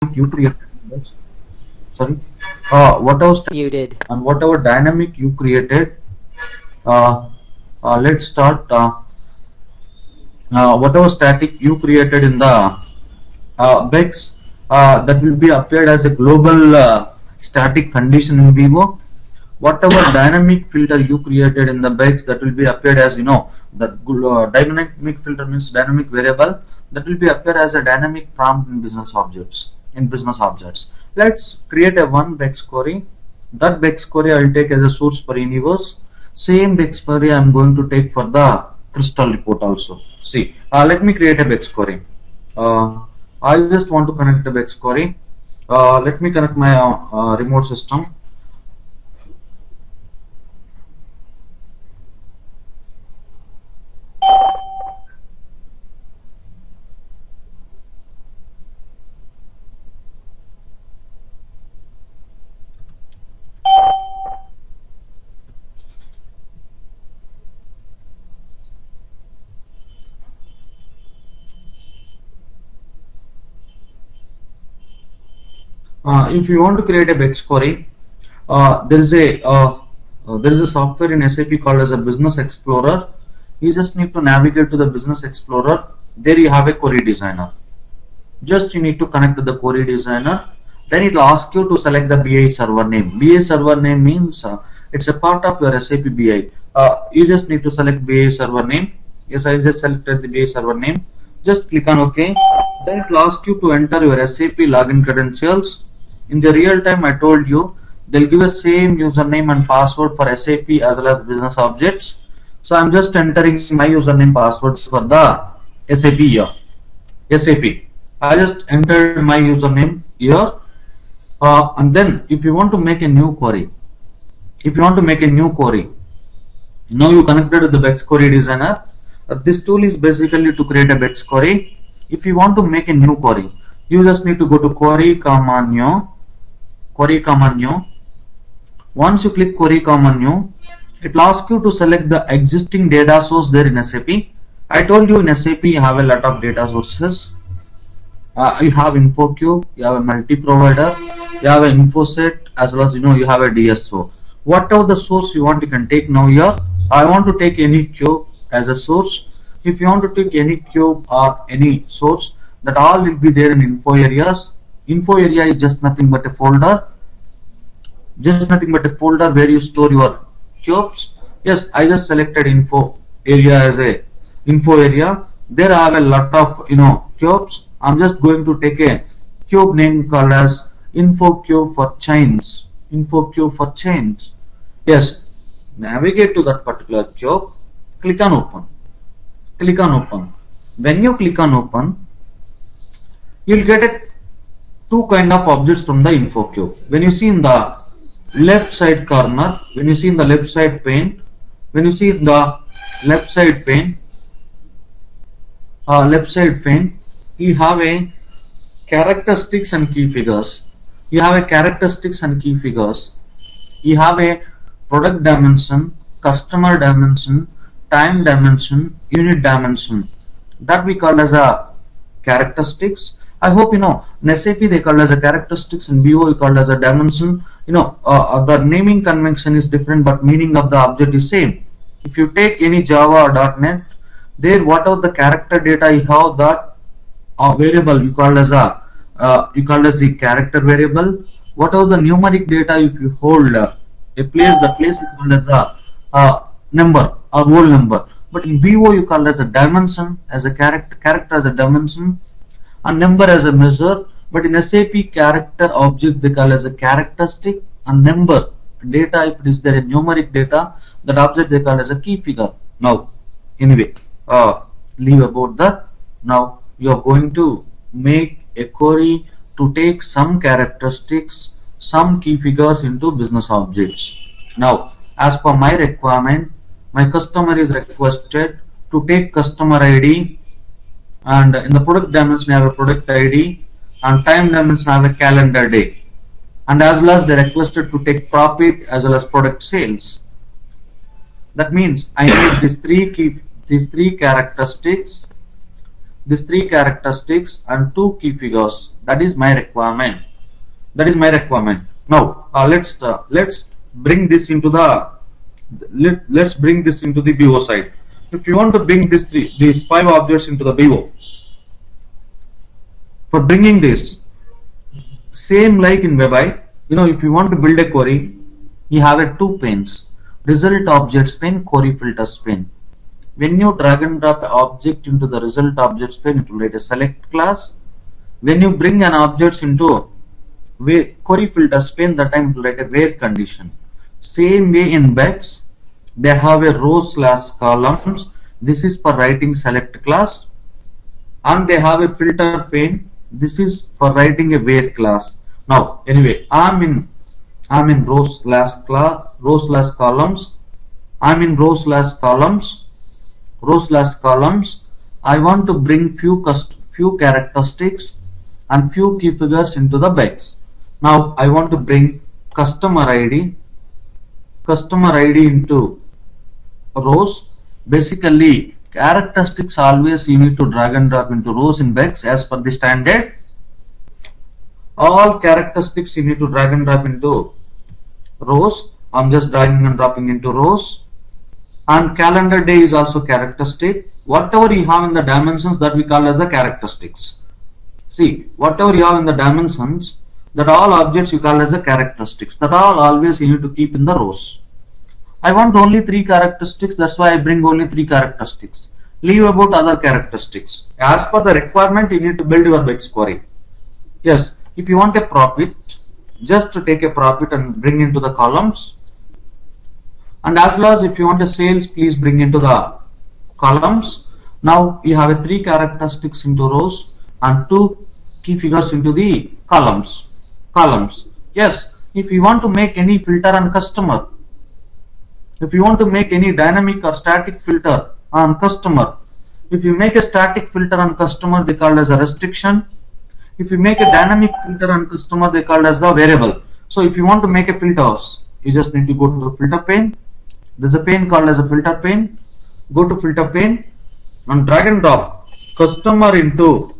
you created, sorry, whatever Muted. and whatever dynamic you created, uh, let's start. Whatever static you created in the Bex, that will be appeared as a global static condition in Vivo. Whatever dynamic filter you created in the Bex, that will be appeared as, the dynamic filter means dynamic variable, that will be appear as a dynamic prompt in business objects. Let's create a one Bex query. That Bex query I will take as a source for universe. Same Bex query I am going to take for the crystal report also. See, let me create a Bex query. I just want to connect the Bex query. Let me connect my remote system. If you want to create a Bex query, there is a software in SAP called as a Business Explorer. You just need to navigate to the Business Explorer. There you have a query designer. Just you need to connect to the query designer. Then it will ask you to select the BI server name. BI server name means it's a part of your SAP BI. You just need to select BI server name. Yes, I just selected the BI server name. Just click on OK. Then it will ask you to enter your SAP login credentials. In the real time, I told you they'll give the same username and password for SAP as well as business objects. So I'm just entering my username password for the SAP here. SAP. I just entered my username here. And then if you want to make a new query, now you connected to the Bex Query Designer. This tool is basically to create a Bex query. If you want to make a new query, you just need to go to query command new. Once you click query command new, it will ask you to select the existing data source there in SAP. I told you in SAP you have a lot of data sources. You have InfoCube, you have a multi-provider, you have an InfoSet, as well as you have a DSO. Whatever the source you want, you can take now here. I want to take any cube as a source. If you want to take any cube or any source, that all will be there in info areas. Info area is just nothing but a folder. Where you store your cubes. Yes, I just selected info area as a info area. There I have a lot of cubes. I'm just going to take a cube name called as InfoCube for chains. Yes, navigate to that particular cube. Click on open. When you click on open, you'll get two kind of objects from the InfoCube. When you see in the left side corner, when you see in the left side pane, you have a characteristics and key figures. You have a product dimension, customer dimension, time dimension, unit dimension. That we call as a characteristics. I hope in SAP they call as a characteristics, and Vivo we call as a dimension. The naming convention is different, but meaning of the object is same. If you take any Java or .NET, there whatever the character data you have, that variable you call as the character variable. Whatever the numeric data, if you hold a place, the place you call as a number or whole number. But in Vivo you call as a dimension, as a character as a dimension, and number as a measure. But in SAP character object they call as a characteristic, and number data, if it is there a numeric data, that object they call as a key figure. Now anyway, leave about that. Now you are going to make a query to take some characteristics, some key figures into business objects. Now as per my requirement, my customer is requested to take customer ID, and in the product dimension I have a product ID, and time dimension I have a calendar day, and as well as they requested to take profit as well as product sales. That means I need these three characteristics. these three characteristics and two key figures. That is my requirement. That is my requirement. Now let's bring this into the BO side. If you want to bring these 5 objects into the BO, for bringing this, same like in WebI, if you want to build a query, you have a 2 panes: result objects pane, query filters pane. When you drag and drop an object into the result objects pane, it will write a select class. When you bring an object into query filters pane, that time it will write a where condition. Same way in Bex, they have a row/columns. This is for writing select class, and they have a filter pane. This is for writing a where class. Now, anyway, I'm in row/columns. I'm in row/columns. I want to bring few characteristics and few key figures into the Bex. Now I want to bring customer ID into rows. Basically, characteristics always you need to drag and drop into rows in Bex as per the standard. All characteristics you need to drag and drop into rows. I'm just dragging and dropping into rows. And calendar day is also characteristic. Whatever you have in the dimensions, that we call as the characteristics. See, whatever you have in the dimensions, that all objects you call as the characteristics. That all always you need to keep in the rows. I want only 3 characteristics, that's why I bring only 3 characteristics. Leave about other characteristics. As per the requirement, you need to build your Bex query. Yes, if you want a profit, just to take a profit and bring into the columns. And as well as if you want a sales, please bring into the columns. Now you have a 3 characteristics into rows and 2 key figures into the columns. Yes, if you want to make any filter on customer, if you want to make any dynamic or static filter on customer, if you make a static filter on customer, they call as a restriction. If you make a dynamic filter on customer, they call as the variable. So if you want to make a filters, you just need to go to the filter pane. There's a pane called as a filter pane. Go to filter pane and drag and drop customer into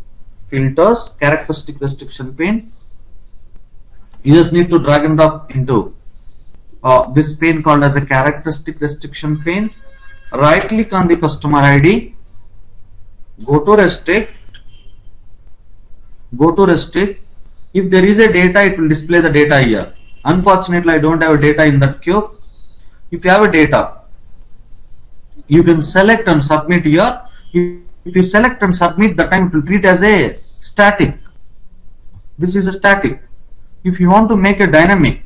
filters, characteristic restriction pane. You just need to drag and drop into this pane called as a characteristic restriction pane. Right click on the customer ID. Go to restrict. If there is a data, it will display the data here. Unfortunately, I don't have a data in that queue. If you have a data, you can select and submit here. If you select and submit, the time it will treat as a static. This is a static. If you want to make a dynamic,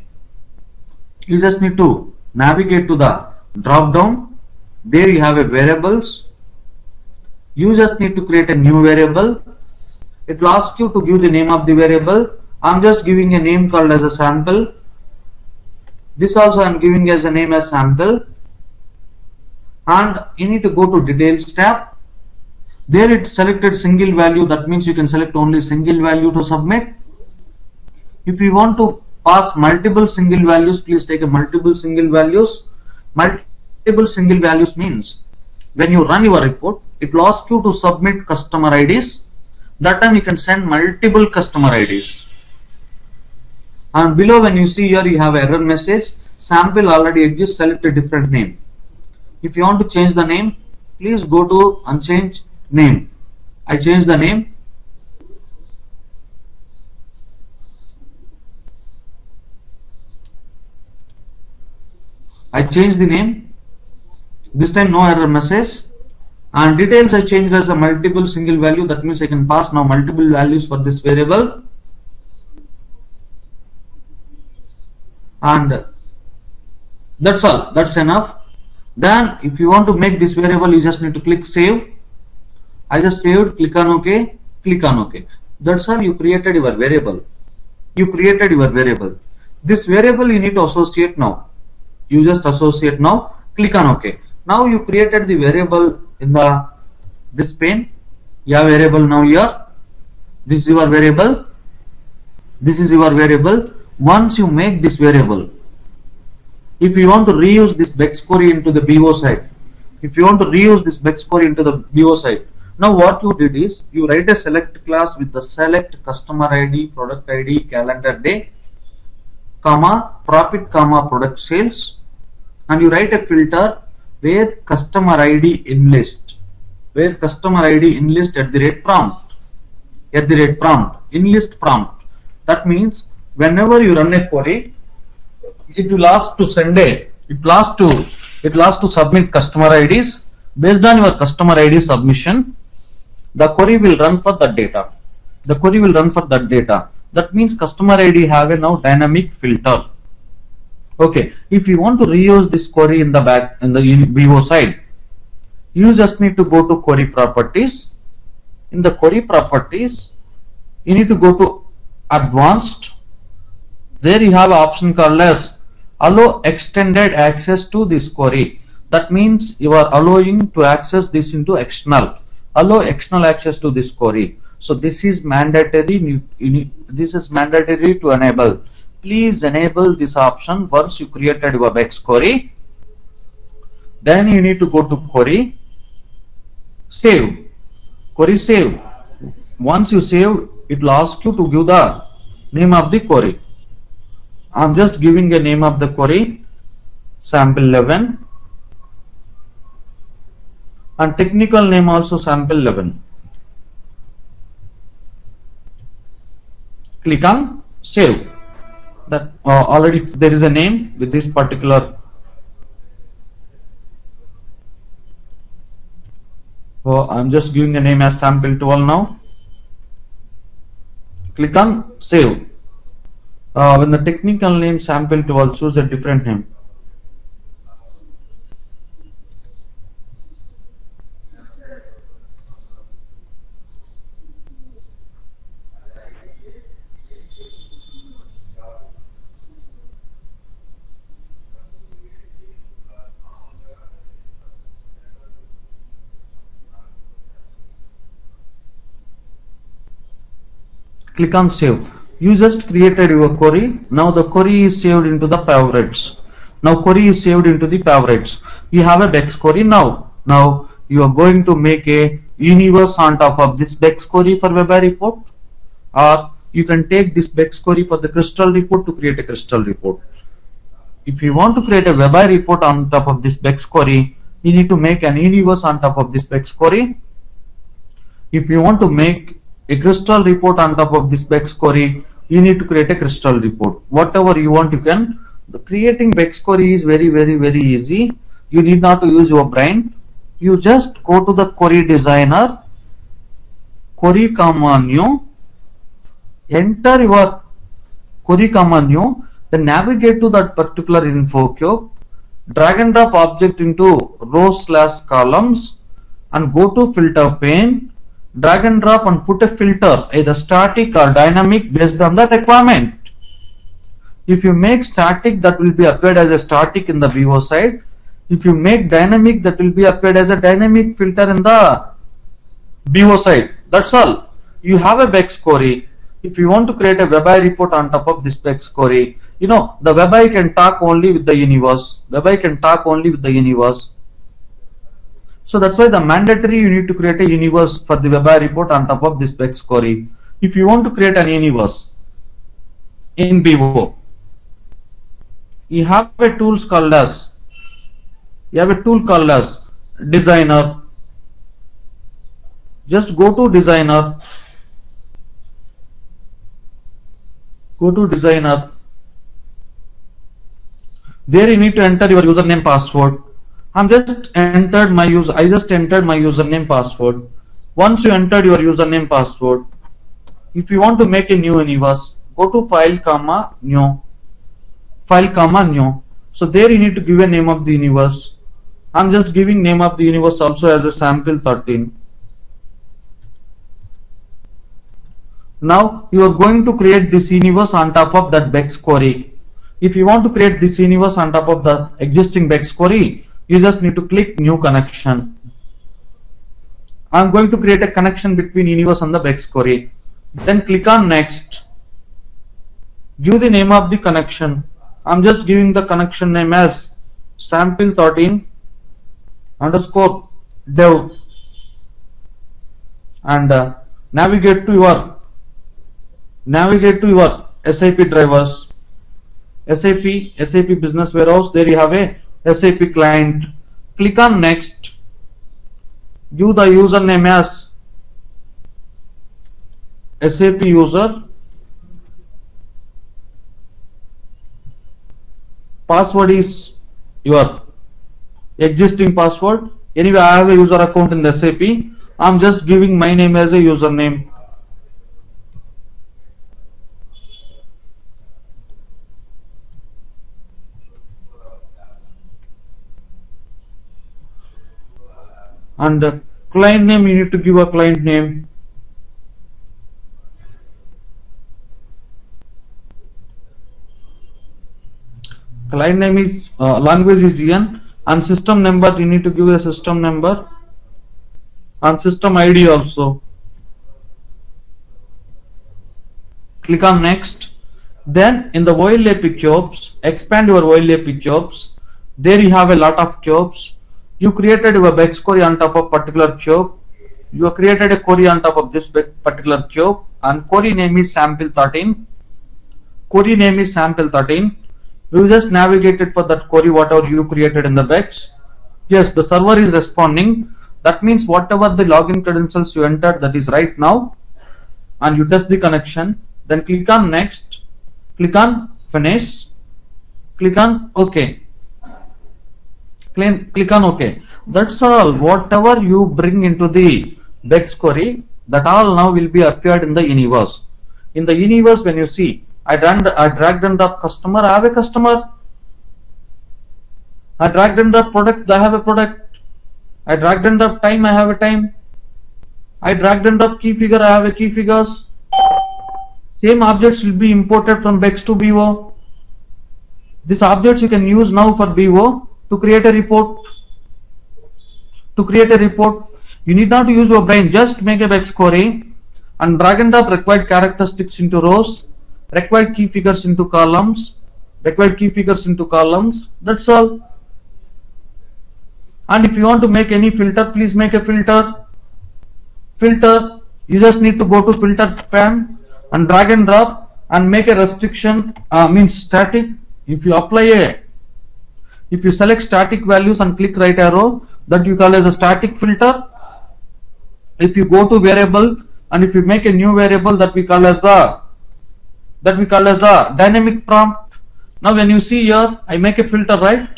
you just need to navigate to the drop down. There you have a variables. You just need to create a new variable. It will ask you to give the name of the variable. I'm just giving a name called as a sample. This also I'm giving as a name as sample. And you need to go to details tab. There it selected single value. That means you can select only single value to submit. If you want to pass multiple single values, please take a multiple single values. Multiple single values means when you run your report, it will ask you to submit customer IDs. That time you can send multiple customer IDs. And below, when you see here, you have error message. Sample already exists, select a different name. If you want to change the name, please go to and change name. I change the name. I change the name. This time no error message. And details I changed as a multiple single value. That means I can pass now multiple values for this variable. And that's all. That's enough. Then if you want to make this variable, you just need to click save. I just saved. Click on OK. Click on OK. That's all. You created your variable. This variable you need to associate now. You just associate now. Click on OK. Now you created the variable in this pane. You have variable now here. This is your variable. Once you make this variable, if you want to reuse this Bex query into the BO side, Now what you did is you write a select class with the select customer ID, product ID, calendar day, comma, profit, comma, product sales, and you write a filter where customer ID enlist, at the rate prompt, enlist prompt. That means whenever you run a query, it will ask to send a, it will ask to submit customer IDs. Based on your customer ID submission, the query will run for that data. That means customer ID have a now dynamic filter. Okay, if you want to reuse this query in the back in the VO side, you just need to go to query properties. In the query properties, you need to go to advanced. There you have an option called as allow extended access to this query. That means you are allowing to access this into external. Allow external access to this query. So this is mandatory. This is mandatory to enable. Please enable this option once you created your Bex query. Then you need to go to query, save. Query save. Once you save, it will ask you to give the name of the query. I am just giving a name of the query, sample 11, and technical name also sample 11. Click on save. That already there is a name with this particular. I'm just giving a name as sample 12 now. Click on save. When the technical name sample 12, choose a different name. Click on save. You just created your query. Now the query is saved into the favorites. You have a Bex query now. Now you are going to make a universe on top of this Bex query for WebI report, or you can take this Bex query for the crystal report to create a crystal report. If you want to create a WebI report on top of this Bex query, you need to make an universe on top of this Bex query. If you want to make a crystal report on top of this Bex query, you need to create a crystal report. Whatever you want, you can. The creating Bex query is very easy. You need not to use your brain. You just go to the query designer, query comma new, enter your query comma new, then navigate to that particular info cube, drag and drop object into rows/columns, and go to filter pane, drag and drop and put a filter, either static or dynamic based on the requirement. If you make static, that will be appeared as a static in the VO side. If you make dynamic, that will be appeared as a dynamic filter in the VO side. That's all. You have a Bex query. If you want to create a WebI report on top of this Bex query, you know, the WebI can talk only with the universe. So that's why the mandatory you need to create a universe for the WebI report on top of this Bex query. If you want to create an universe in VO, you have a tool called as designer. Just go to designer. There you need to enter your username password. I just entered my username password. Once you entered your username password, if you want to make a new universe, go to file comma new. So there you need to give a name of the universe. I'm just giving name of the universe also as a sample 13. Now you are going to create this universe on top of that Bex query. If you want to create this universe on top of the existing Bex query, you just need to click new connection. I'm going to create a connection between universe and the Bex query. Then click on next. Give the name of the connection. I'm just giving the connection name as sample 13 _ dev. and navigate to your SAP drivers, SAP Business Warehouse. There you have a SAP client. Click on next. Give the username as SAP user. Password is your existing password. Anyway, I have a user account in the SAP. I'm just giving my name as a username. And client name, you need to give a client name. Client name is language is GN, and system number you need to give a system number, and system ID also. Click on next. Then in the while loop cubes, expand your while loop cubes. There you have a lot of cubes. You created your Bex query on top of particular cube. You have created a query on top of this particular cube, and query name is sample 13. Query name is sample 13. You just navigated for that query whatever you created in the Bex. Yes, the server is responding. That means whatever the login credentials you entered, that is right now, and you test the connection. Then click on next. Click on finish. Click on OK. Click on OK. That's all. Whatever you bring into the Bex query, that all now will be appeared in the universe. In the universe, when you see, I dragged and drop customer, I have a customer. I dragged and drop product, I have a product. I dragged and drop time, I have a time. I dragged and drop key figure, I have a key figures. Same objects will be imported from Bex to BO. These objects you can use now for BO to create a report. To create a report, you need not to use your brain. Just make a Bex query and drag and drop required characteristics into rows, required key figures into columns, required key figures into columns. That's all. And if you want to make any filter, please make a filter. Filter, you just need to go to filter fan and drag and drop and make a restriction, means static. If you select static values and click right arrow, that you call as a static filter. If you go to variable and if you make a new variable, that we call as the dynamic prompt. Now when you see here, I make a filter, right?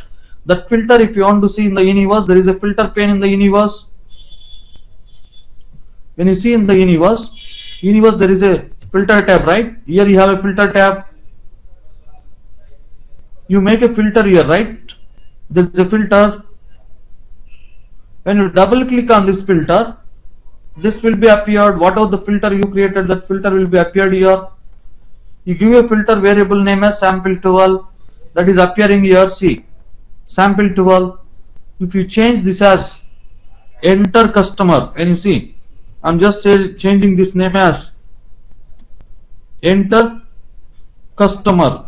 That filter, if you want to see in the universe, there is a filter pane in the universe. When you see in the universe there is a filter tab, right? Here you have a filter tab. You make a filter here, right? This is a filter. When you double click on this filter, this will be appeared. Whatever the filter you created, that filter will be appeared here. You give a filter variable name as sample 12, that is appearing here. See, sample 12. If you change this as enter customer, and you see, I'm just changing this name as enter customer.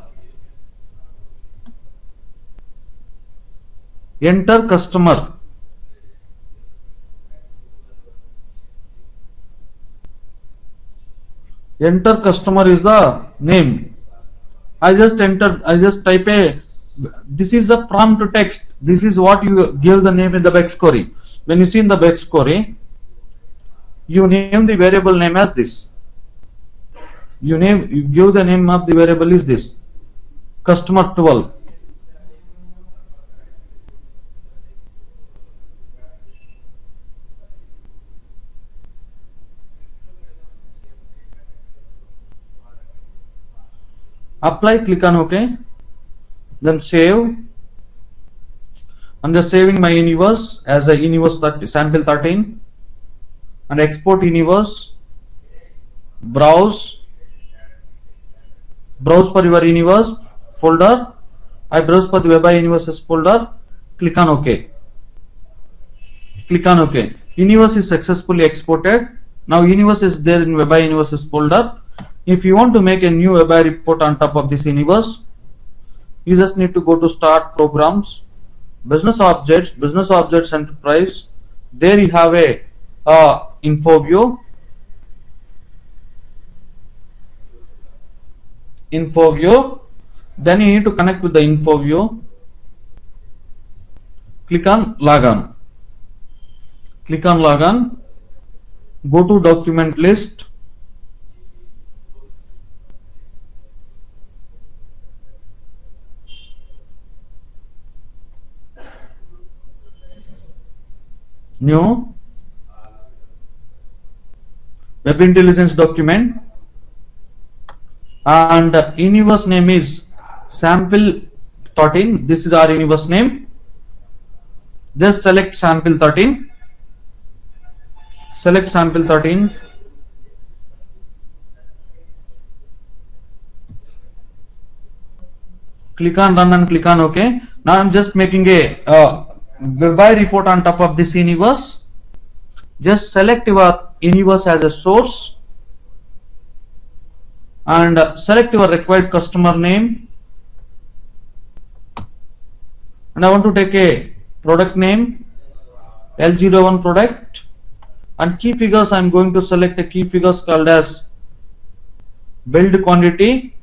Enter customer. Enter customer is the name. I just type a, this is a prompt to text. This is what you give the name in the Bex query. When you see in the Bex query, you name the variable name as this. You give the name of the variable is this, customer 12. Apply, click on OK. Then save. I'm just saving my universe as a universe sample 13, and export universe. Browse for your universe folder. I browse for the web universes folder. Click on OK. Click on OK. Universe is successfully exported. Now universe is there in web universes folder. If you want to make a new web report on top of this universe, you just need to go to start programs, business objects enterprise. There you have a info view. info view. Then you need to connect with the info view. Click on log on. Click on log on. Go to document list. New web intelligence document, and universe name is sample 13. This is our universe name. Just select sample 13. Select sample 13. Click on run and click on OK. Now I'm just making a web report on top of this universe. Just select your universe as a source and select your required customer name, and I want to take a product name L01 product, and key figures I'm going to select a key figures called as build quantity,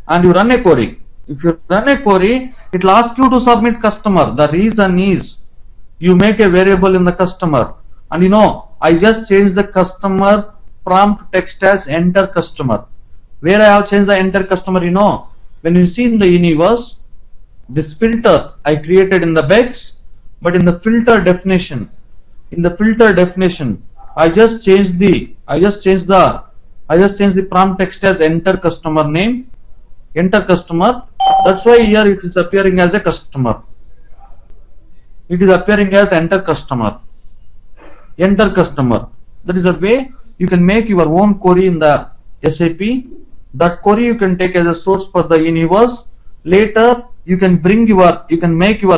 and you run a query. If you run a query, it will ask you to submit customer. The reason is you make a variable in the customer, and you know I just changed the customer prompt text as enter customer. Where I have changed the enter customer, you know, when you see in the universe, this filter I created in the Bex, but in the filter definition, I just changed the prompt text as enter customer name, enter customer. That's why here it is appearing as a customer. It is appearing as enter customer. Enter customer. That is a way you can make your own query in the SAP. That query you can take as a source for the universe. Later you can make your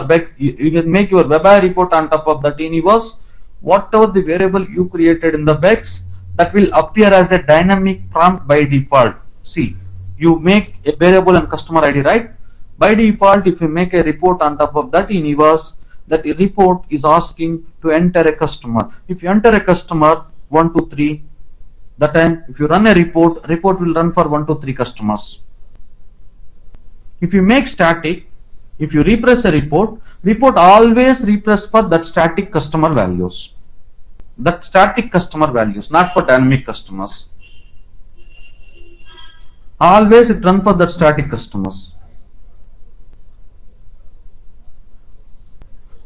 web report on top of that universe. Whatever the variable you created in the Bex, that will appear as a dynamic prompt by default. See, you make a variable and customer ID, right? By default, if you make a report on top of that universe, that report is asking to enter a customer. If you enter a customer 1, 2, 3, that time if you run a report will run for 1, 2, 3 customers. If you make static, if you repress a report always repress for that static customer values. That static customer values, not for dynamic customers. Always it run for that static customers,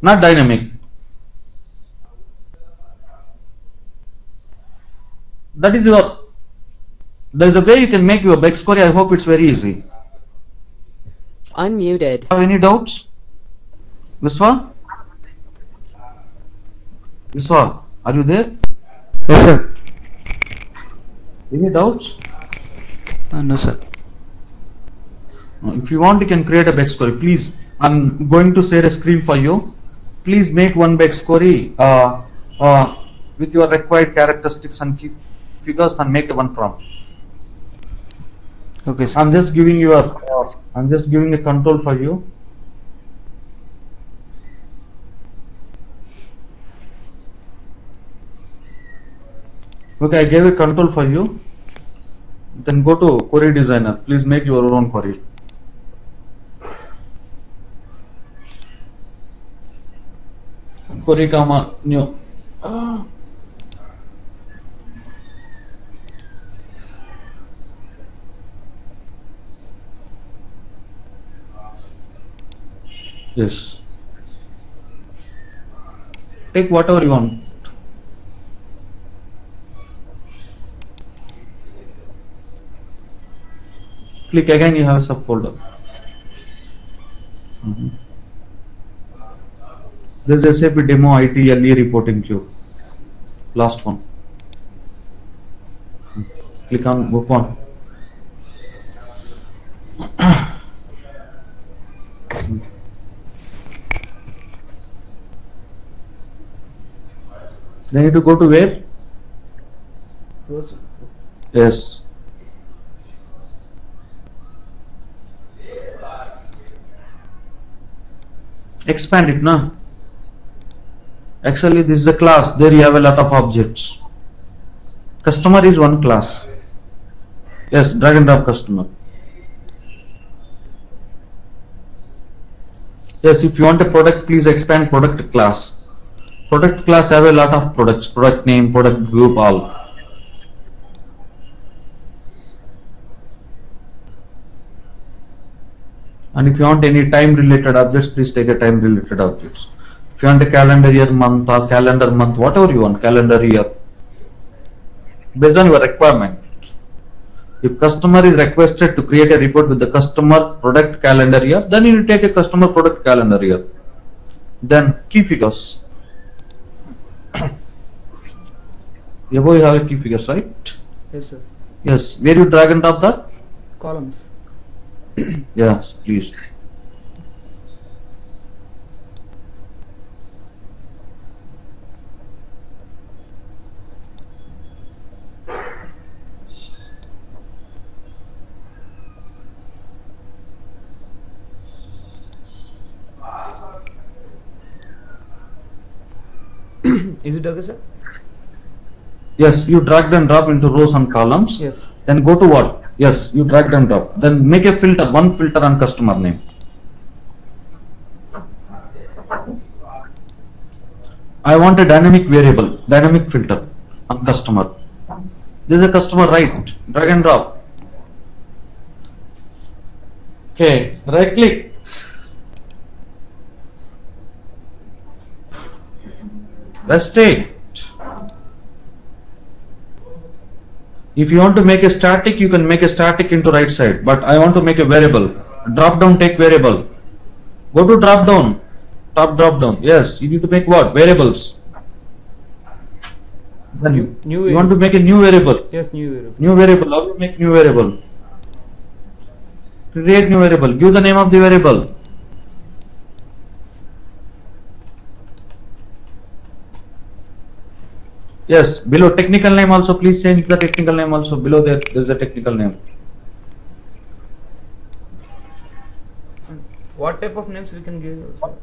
not dynamic. That is your, there is a way you can make your Bex query. I hope it's very easy. Unmuted. Have any doubts? Viswa? Viswa, are you there? Yes, sir. Any doubts? No, sir. If you want, you can create a Bex query. Please, I'm going to share a screen for you. Please make one Bex query with your required characteristics and key figures, and make a one prompt. Okay, sir. I'm just giving you a control for you. Okay, I gave a control for you. Then go to Query Designer. Please make your own query. Query comma new. Yes. Take whatever you want. Click again, you have a subfolder. This is SAP demo ITLE reporting queue. Last one. Click on open. Then you need to go to where? Yes. Expand it, no? Actually, this is a class. There you have a lot of objects. Customer is one class. Yes, drag and drop customer. Yes, if you want a product, please expand product class. Product class have a lot of products, product name, product group, all. And if you want any time related objects, please take a time related objects. If you want a calendar year month or calendar month, whatever you want, calendar year, based on your requirement. If customer is requested to create a report with the customer product calendar year, then you take a customer product calendar year. Then key figures. Above you have a key figures, right? Yes, sir. Yes. Where you drag and drop that? Columns. Yes, please. Is it okay, sir? Yes, you drag and drop into rows and columns. Yes. Then go to what? Yes, you drag and drop. Then make a filter, one filter on customer name. I want a dynamic variable, dynamic filter on customer. This is a customer, right? Drag and drop. Okay, right click. Restrict. If you want to make a static, you can make a static into right side, but I want to make a variable. Drop down, take variable. Go to drop down, top drop down. Yes, you need to make what? Variables. Then you want to make a new variable. Yes, new variable. New variable. How do you make new variable? Create new variable. Give the name of the variable. Yes, below technical name also, please change the technical name also. Below there is the technical name. What type of names we can give, sir?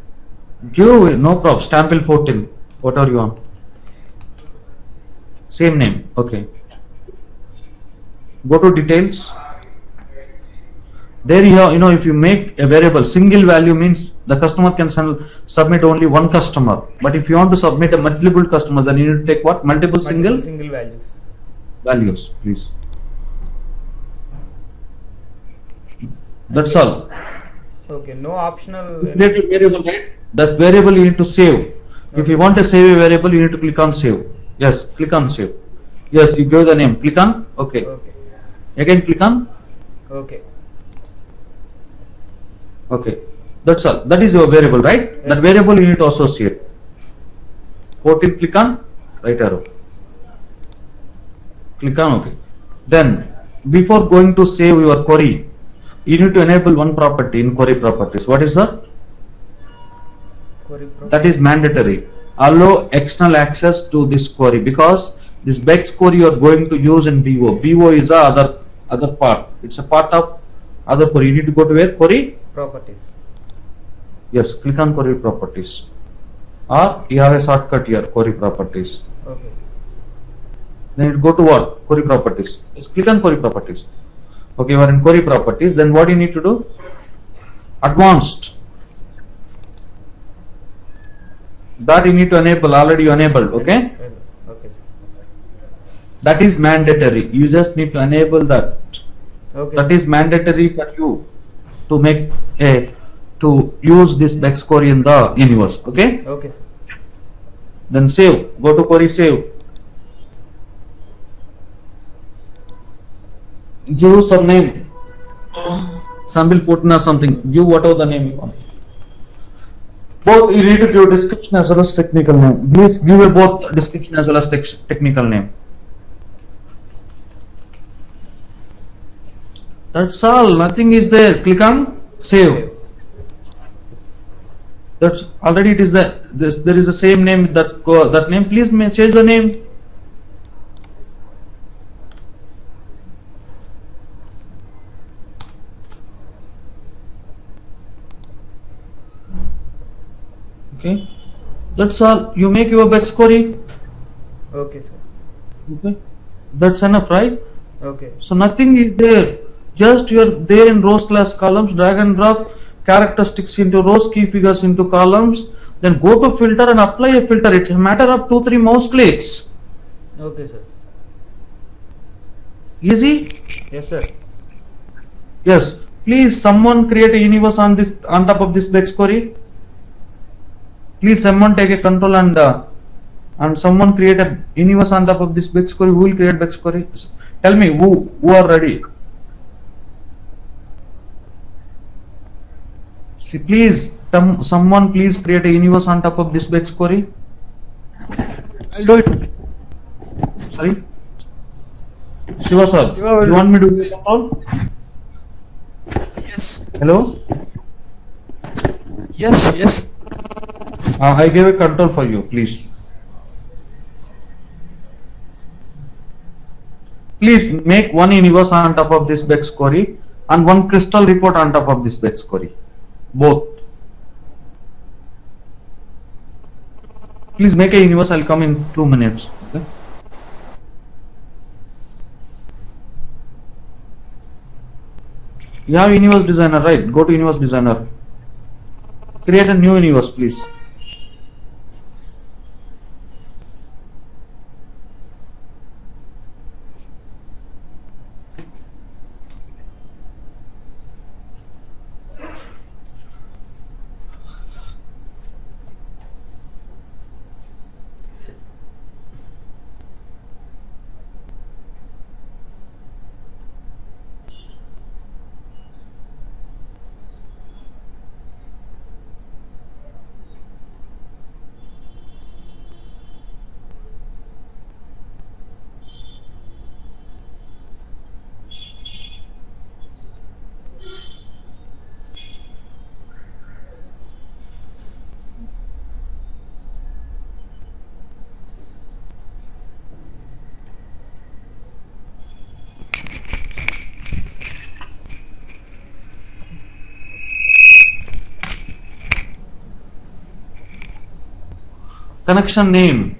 Give, no problem. Stample 14. Whatever you want. Same name. Okay. Go to details. There you have, if you make a variable, single value means the customer can submit only one customer. But if you want to submit a multiple customer, then you need to take what? Multiple single values. Values, please. That's all. Okay, no optional. Create a variable, right? That variable you need to save. Okay. If you want to save a variable, you need to click on save. Yes, click on save. Yes, you give the name. Click on. Okay. Okay. Again, click on. Okay. Okay, that's all. That is your variable, right? Yes. That variable you need to associate. 14, click on right arrow. Click on OK. Then, before going to save your query, you need to enable one property in query properties. What is that? That is mandatory. Allow external access to this query, because this Bex query you are going to use in BO. BO is the other part. It's a part of other query. You need to go to where? Query properties. Yes, click on query properties. Or you have a shortcut here, query properties. Okay. Then you go to what? Query properties. Just click on query properties. Okay, you are in query properties. Then what you need to do? Advanced. That you need to enable. Already you enabled. Okay. Okay. That is mandatory. You just need to enable that. Okay. That is mandatory for you to make to use this Bex query in the universe. Okay. Okay. Then save. Go to query save. Give some name. Sample 14 or something. Give whatever the name you want. Both you need to give description as well as technical name. Please give a both description as well as technical name. That's all. Nothing is there. Click on save. That's already it is there. There is the same name that name. Please change the name. Okay. That's all. You make your Bex query. Okay, sir. Okay. That's enough, right? Okay. So nothing is there. Just you are there in rows class columns, drag and drop, characteristics into rows, key figures into columns, then go to filter and apply a filter. It's a matter of 2-3 mouse clicks. Okay, sir. Easy? Yes, sir. Yes. Please, someone create a universe on top of this Bex query. Please, someone take a control and someone create a universe on top of this Bex query. Who will create Bex query? Tell me who are ready. See, please, someone please create a universe on top of this Bex query. I'll do it. Sorry, Shiva sir. Shiva, you want me to do a control? Yes. Hello. Yes. I gave a control for you. Please. Please make one universe on top of this Bex query and one crystal report on top of this Bex query. Both. Please make a universe. I'll come in 2 minutes. Okay. You have universe designer, right? Go to universe designer. Create a new universe, please. Connection name.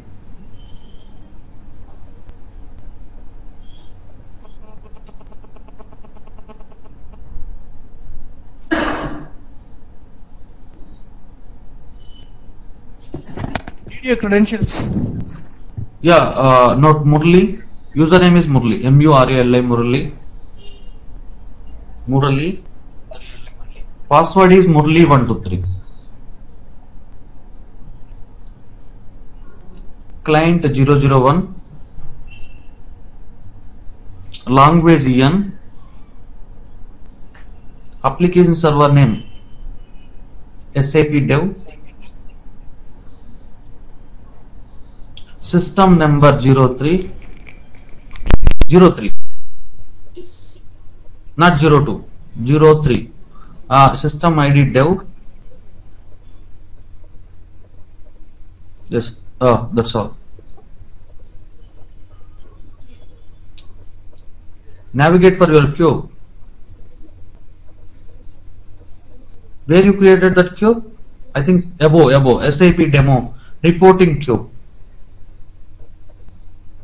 Need your credentials. Yeah, not Murli. Username is Murli. Murli. Murli. Murli. Password is Murli123. Client 001. Language EN. Application server name SAP Dev. System number 03. Not 02. 03. System ID Dev. Yes. That's all. Navigate for your cube. Where you created that cube? I think above SAP demo reporting cube.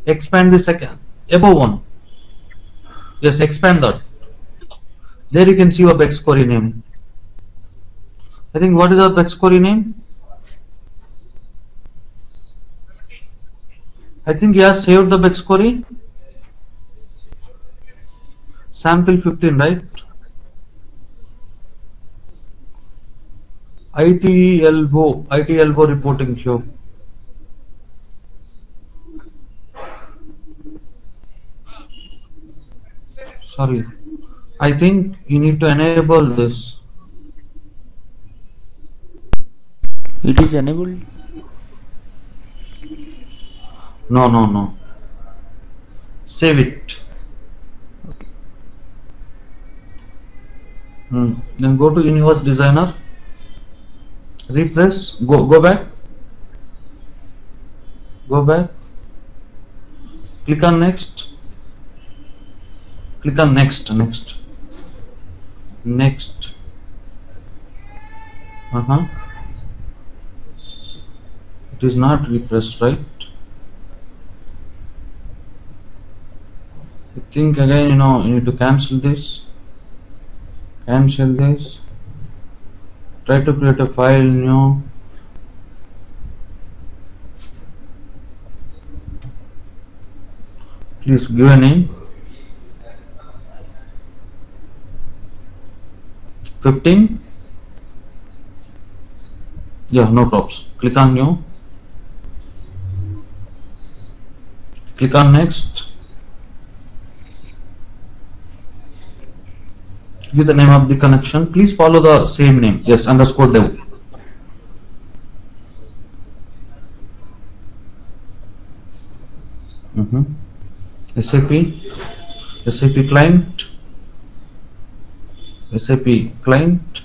Expand the second above one. Yes, expand that. There you can see your Bex query name. I think what is our Bex query name? I think he has saved the Bex query. Sample 15, right? IT elbow reporting queue. Sorry, I think you need to enable this. It is enabled. No. Save it. Then go to Universe Designer. Refresh. Go back. Go back. Click on Next. Click on Next. Next. It is not refreshed, right? I think again, you need to cancel this. Try to create a file new. Please give a name. 15. Yeah, no props. Click on new. Click on next. Give the name of the connection. Please follow the same name. Yes, underscore dev. SAP client. SAP client.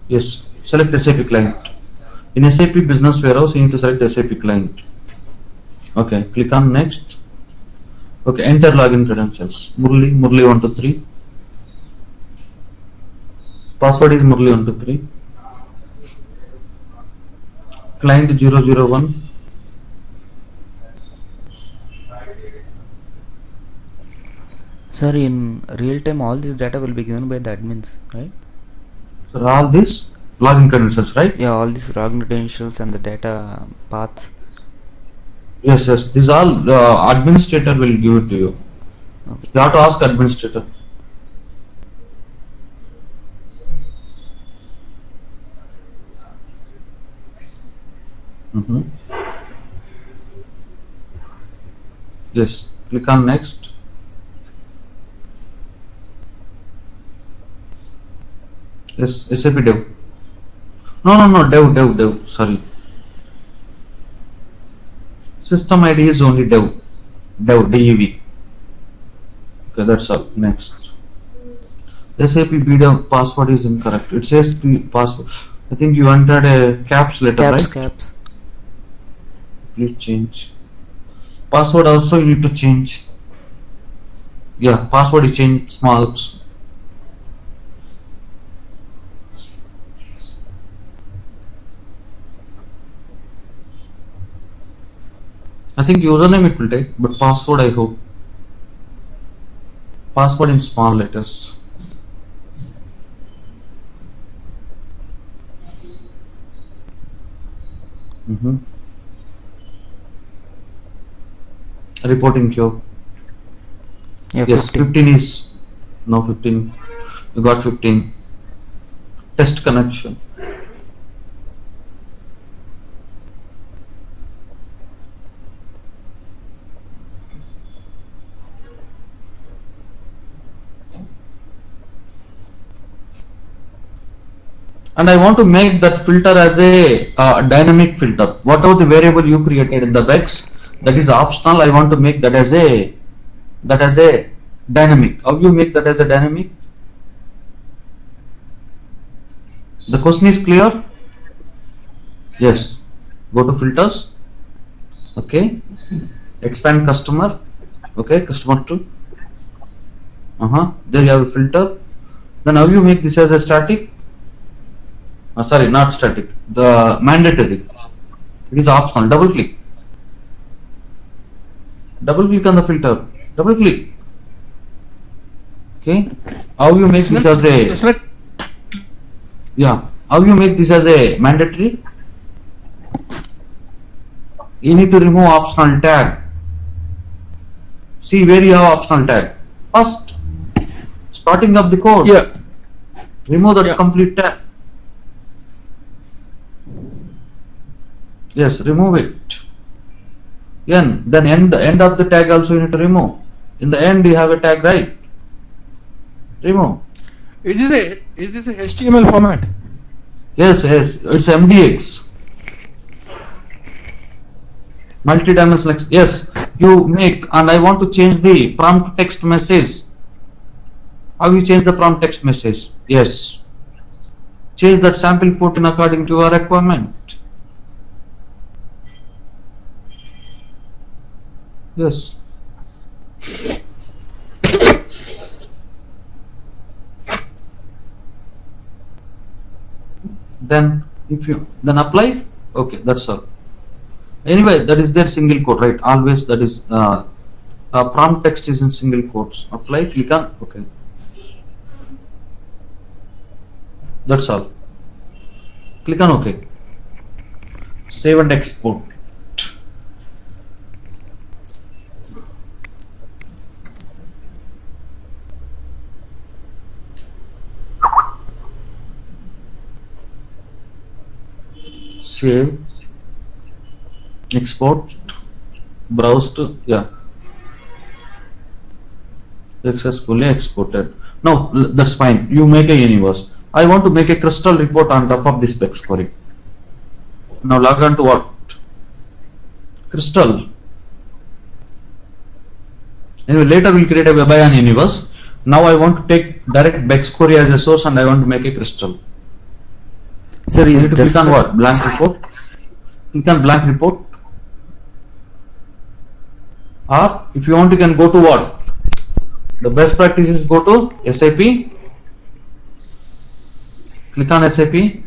Yes, select SAP client. In SAP Business Warehouse, you need to select SAP client. Okay, click on next. Okay, enter login credentials. Murli 123. Password is Murli 123. Client 001. Sir, in real time, all this data will be given by the admins, right? So all this login credentials, right? Yeah, all these login credentials and the data paths. Yes. These all administrator will give it to you. Okay. You have to ask administrator. Yes. Click on next. Yes, SAP dev. No, dev. Sorry. System ID is only dev. DEV. Okay, that's all. Next. SAP BDev password is incorrect. It says password. I think you entered a caps letter, right? Caps. Please change. Password also you need to change. Yeah, password you change small. I think username it will take, but password I hope. Password in small letters. Reporting queue. Yeah, Yes, 15 is no 15. You got 15. Test connection. And I want to make that filter as a dynamic filter. Whatever the variable you created in the Bex, that is optional. I want to make that as a dynamic. How you make that as a dynamic? The question is clear? Yes. Go to filters. Okay. Expand customer. Okay. Customer 2. There you have a filter. Then how you make this as a static? Sorry, not static. The mandatory. It is optional. Double click. Double click on the filter. Double click. Okay. How you make this as a? Yeah. How you make this as a mandatory? You need to remove optional tag. See where you have optional tag. First, starting of the code. Yeah. Remove that complete tag. Yes, remove it. Then end of the tag also you need to remove. In the end you have a tag, right? Remove. Is this a HTML format? Yes, it's MDX. Multi-dimensional. Yes, you make, and I want to change the prompt text message. How you change the prompt text message? Yes. Change that sample 14 according to your requirement. Yes. Then apply. Okay, that's all. Anyway, that is their single quote, right? Always that is prompt text is in single quotes. Apply. Click on OK. That's all. Click on OK. Save and export. Save, export, browse to, yeah, successfully exported. Now that's fine. You make a universe. I want to make a crystal report on top of this Bex query. Now log on to what? Crystal. Anyway, later we'll create a WebION universe. Now I want to take direct Bex query as a source and I want to make a crystal. Sir, You is need to that click on what? Blank report. Click on blank report. Or if you want, you can go to what? The best practice is go to SAP. Click on SAP. In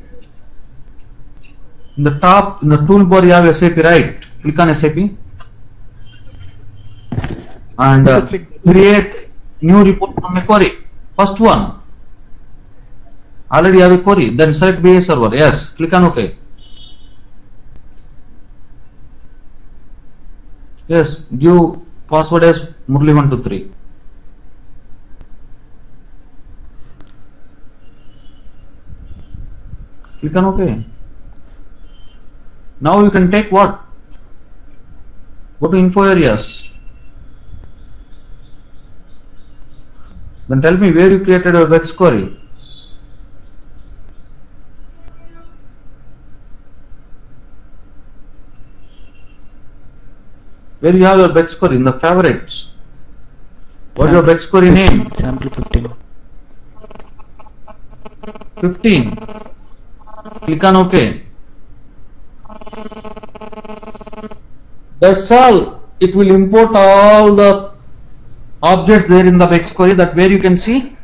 the top, in the toolbar, you have SAP, right? Click on SAP and create new report from a query. First one. Already have a query. Then select BA server. Yes. Click on OK. Yes. Give password as Murli123. Click on OK. Now you can take what? Go to info areas. Then tell me where you created your Bex query. Where you have your Bex query? In the favorites. What's your Bex query name? Sample 15. 15. Click on OK. That's all. It will import all the objects there in the Bex query. That where you can see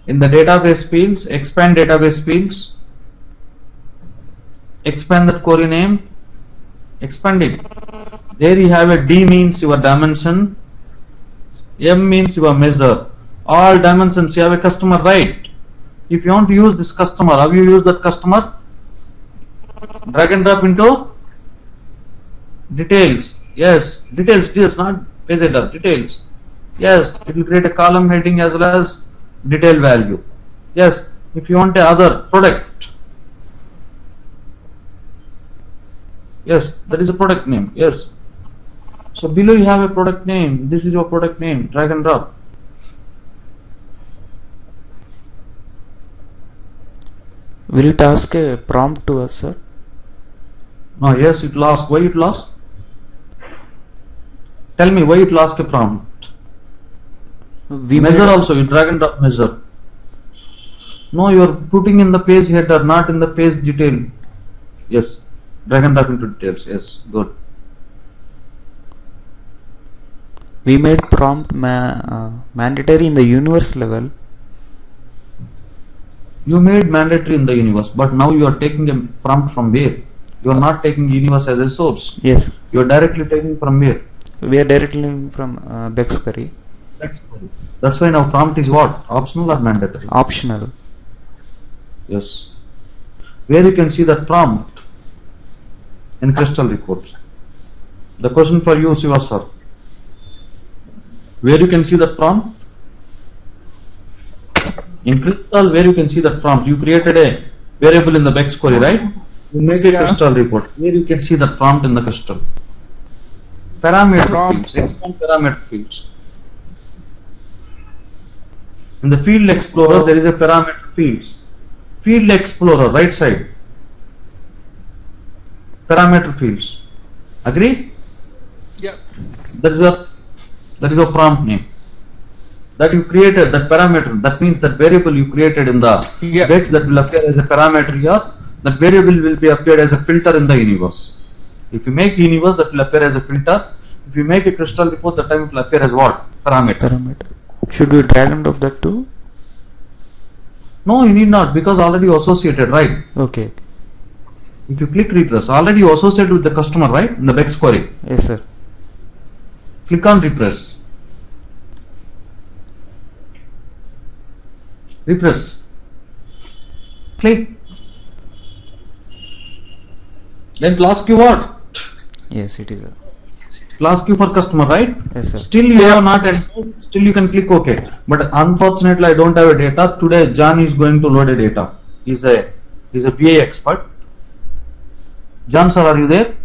in the database fields, expand database fields, expand that query name, expand it. There you have a D means your dimension, M means your measure. All dimensions you have a customer, right? If you want to use this customer, how you use that customer? Drag and drop into details. Yes, details, please, not page header, details. Yes, it will create a column heading as well as detail value. Yes, if you want a other product. Yes, that is a product name. Yes. So below you have a product name. This is your product name. Drag and drop. Will it ask a prompt to us, sir? Oh yes, it will ask. Why it will ask? Tell me why it will ask a prompt. We Measure made- also. You drag and drop measure. No, you are putting in the page header, not in the page detail. Yes. Drag and drop into details. Yes, good. We made prompt mandatory in the universe level. You made mandatory in the universe, but now you are taking a prompt from where? You are not taking universe as a source. Yes, You are directly taking from where? we are directly from Bex query. That's why now prompt is what? Optional or mandatory? Optional. Yes. Where you can see that prompt in crystal reports. The question for you, Siva sir. Where you can see that prompt? In crystal, where you can see that prompt? You created a variable in the Bex query, right? You make a Yeah. crystal report. Where you can see that prompt in the crystal? Parameter Prompt. fields. Expand parameter fields. In the field explorer, there is a parameter fields. Field explorer, right side. Parameter fields. Agree? Yeah. That is a prompt name. That you created, that parameter, that means that variable you created in the Yeah. Bex that will appear as a parameter here, that variable will be appeared as a filter in the universe. If you make universe, that will appear as a filter. If you make a crystal report, that time it will appear as what? Parameter. Parameter. Should we drag and drop that too? No, you need not, because already you associated, right? Okay. If you click refresh, already you associated with the customer, right? In the Bex query. Yes, sir. Click on refresh. Refresh. Click. Then it will ask you what? Yes, it is. It will ask you for customer, right? Yes, sir. Still you have not entered, still you can click OK. But unfortunately I don't have a data. Today John is going to load a data. He's a BA expert. John sir, are you there?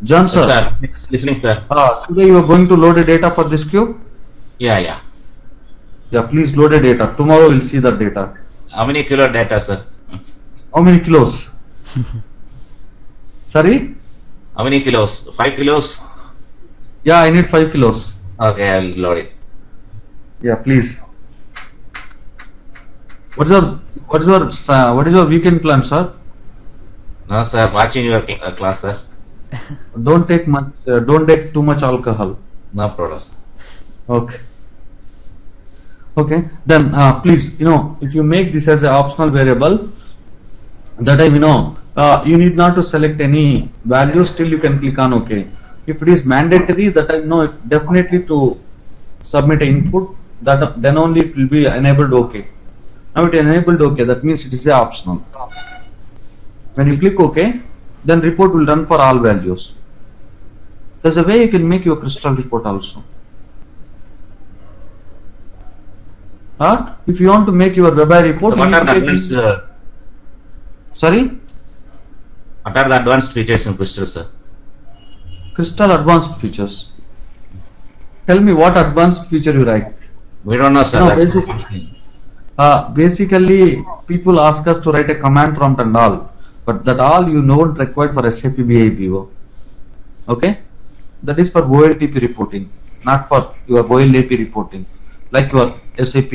John sir. Yes, sir. Yes, listening, sir. Today you are going to load a data for this queue? Yeah. Yeah, please load a data. Tomorrow we'll see that data. How many kilo data, sir? How many kilos? Sorry? How many kilos? 5 kilos? Yeah, I need 5 kilos. Okay, I'll load it. Yeah, please. What is your weekend plan, sir? No, sir. Watching your class, sir. Don't take too much alcohol. No problem, sir. Okay. Then please, if you make this as an optional variable, that time you need not to select any value. Still, you can click on OK. If it is mandatory, that time definitely to submit an input. That then only it will be enabled OK. Now it enabled OK. That means it is optional. When you click OK, then report will run for all values. There's a way you can make your crystal report also. If you want to make your web report, So what are the advanced? Sorry? What are the advanced features in Crystal, sir? Crystal advanced features. Tell me what advanced feature you like. We don't know, sir. No, That's basically, people ask us to write a command prompt and all, but that all you don't require for SAP BIPO. Okay, that is for OLTP reporting, not for your OLAP reporting, like your SAP